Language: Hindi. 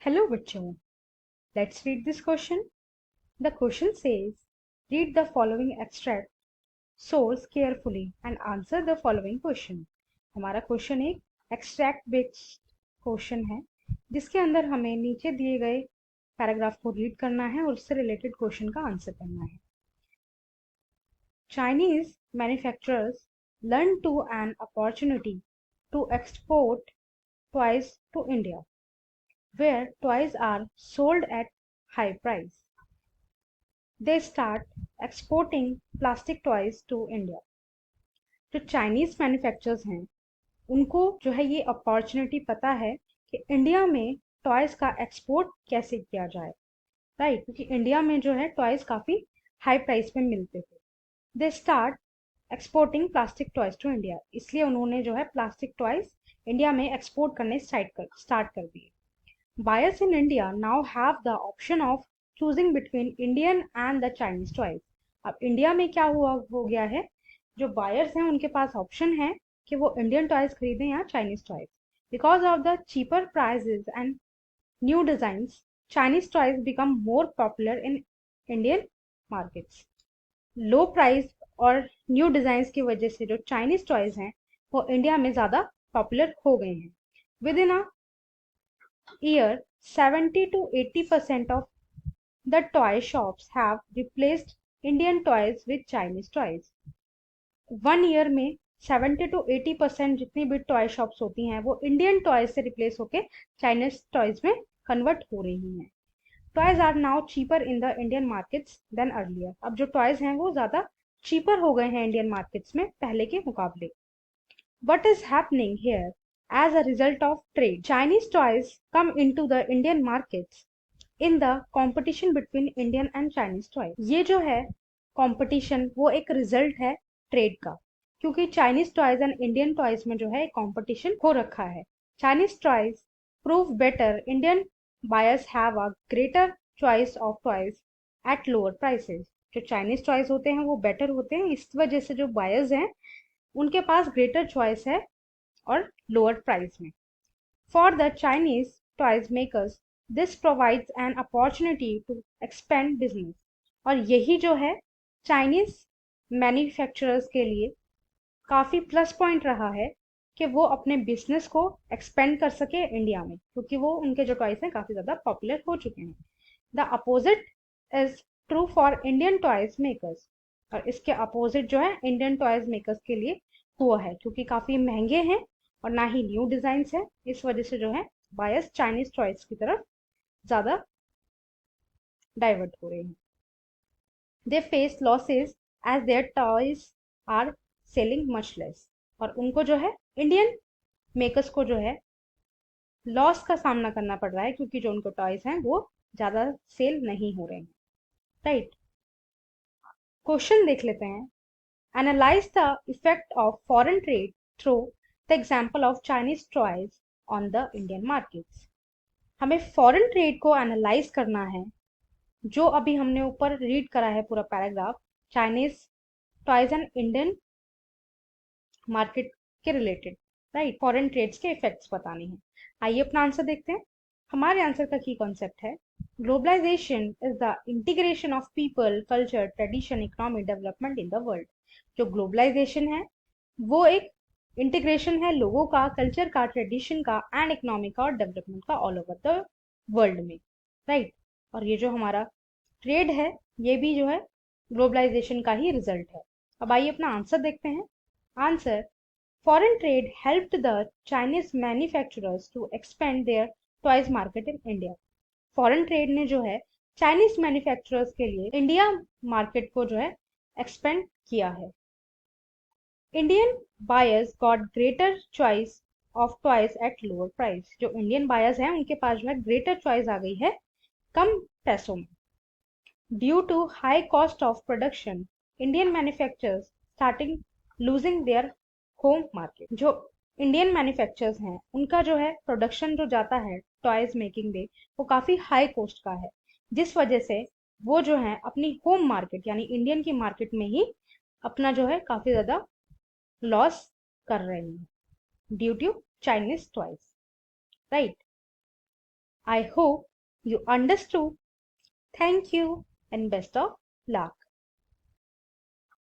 Hello बच्चों, let's read this question. The question says, read the following extract, source carefully and answer the following question. हमारा क्वेश्चन एक एक्सट्रैक्ट बेस्ड क्वेश्चन है जिसके अंदर हमें नीचे दिए गए पैराग्राफ को रीड करना है और उससे रिलेटेड क्वेश्चन का आंसर करना है. Chinese manufacturers learn to an opportunity to export toys to India, where toys are sold at high price. They start exporting plastic toys to India. जो चाइनीज मैन्युफैक्चरर्स हैं उनको जो है ये अपॉर्चुनिटी पता है कि इंडिया में टॉयज का एक्सपोर्ट कैसे किया जाए, राइट, क्योंकि इंडिया में जो है टॉयज काफी हाई प्राइस में मिलते थे. They start exporting plastic toys to India, इसलिए उन्होंने जो है प्लास्टिक टॉयज इंडिया में एक्सपोर्ट करने स्टार्ट कर दिए. Buyers in India now have the option of choosing between Indian and the Chinese toys. अब इंडिया में क्या हो गया है, जो बायर्स हैं उनके पास ऑप्शन है कि वो इंडियन टॉयज खरीदें या Chinese toys. Because of the cheaper prices and new designs, Chinese toys become more popular in Indian markets. Low price और न्यू डिजाइन्स की वजह से जो चाइनीज टॉयज हैं वो इंडिया में ज़्यादा पॉपुलर हो गए हैं. With in a year, 70 to 80% of the toy shops have replaced Indian toys with Chinese toys. 1 year में 70 to 80% जितनी भी टॉय शॉप्स होती हैं वो इंडियन टॉयज से रिप्लेस होके चाइनीज टॉयज में कन्वर्ट हो रही हैं. Toys are now cheaper in the Indian markets than earlier. अब जो टॉयज हैं वो ज़्यादा चीपर हो गए हैं इंडियन मार्केट्स में पहले के मुकाबले. What is happening here? As a result of trade, Chinese toys come into the Indian markets in the competition between Indian and Chinese toys. ये जो है competition वो एक result है trade का, क्योंकि Chinese toys and Indian toys में जो है competition हो रखा है. Chinese toys prove better. Indian buyers have a greater choice of toys at lower prices. जो Chinese toys होते हैं वो better होते हैं, इस वजह से जो buyers हैं उनके पास ग्रेटर चॉइस है और लोअर प्राइस में. For the Chinese toys makers this provides an opportunity to expand business. और यही जो है चाइनीज मैन्युफैक्चरर्स के लिए काफ़ी प्लस पॉइंट रहा है कि वो अपने बिजनेस को एक्सपेंड कर सके इंडिया में, क्योंकि वो उनके जो टॉयज हैं काफ़ी ज़्यादा पॉपुलर हो चुके हैं. The opposite is true for Indian toys makers. और इसके अपोजिट जो है इंडियन टॉयज मेकर्स के लिए हुआ है, क्योंकि काफ़ी महंगे हैं और ना ही न्यू डिज़ाइंस है. इस वजह से जो है बायर्स चाइनीज टॉयज की तरफ ज़्यादा डाइवर्ट हो रहे हैं. They face losses as their toys are selling much less. और उनको जो है इंडियन मेकर्स को जो है लॉस का सामना करना पड़ रहा है, क्योंकि जो उनको टॉयज हैं वो ज़्यादा सेल नहीं हो रहे हैं, राइट. क्वेश्चन देख लेते हैं. Analyze the effect of foreign trade through the example of Chinese toys on the Indian markets. हमें फॉरेन ट्रेड को एनालाइज करना है, जो अभी हमने ऊपर रीड करा है पूरा paragraph Chinese toys and Indian market के रिलेटेड, राइट. फॉरेन ट्रेड्स के इफेक्ट्स बताने हैं. आइए अपना आंसर देखते हैं. हमारे आंसर का की कॉन्सेप्ट है, globalisation is the integration of people, culture, tradition, economic development in the world. जो ग्लोबलाइजेशन है वो एक इंटीग्रेशन है लोगों का, कल्चर का, ट्रेडिशन का एंड इकोनॉमिक का और डेवलपमेंट का ऑल ओवर द वर्ल्ड में, राइट. और ये जो हमारा ट्रेड है ये भी जो है ग्लोबलाइजेशन का ही रिजल्ट है. अब आइए अपना आंसर देखते हैं. Answer, foreign trade helped the Chinese manufacturers to expand their toys market in India. Foreign trade ने जो है चाइनीज मैन्युफैक्चरर्स के लिए इंडिया मार्केट को जो है एक्सपेंड किया है. Indian buyers got greater choice of toys at lower price. जो इंडियन बायर्स हैं उनके पास जो है ग्रेटर चॉइस आ गई है कम पैसों में. Due to high cost of production, Indian manufacturers starting losing their home market. जो इंडियन मैन्युफैक्चरर्स हैं उनका जो है प्रोडक्शन जो जाता है टॉयज मेकिंग में वो काफ़ी हाई कॉस्ट का है, जिस वजह से वो जो है अपनी होम मार्केट यानी इंडियन की मार्केट में ही अपना जो है काफ़ी ज़्यादा लॉस कर रहे हैं due to Chinese toys, right. I hope you understood. Thank you and best of luck.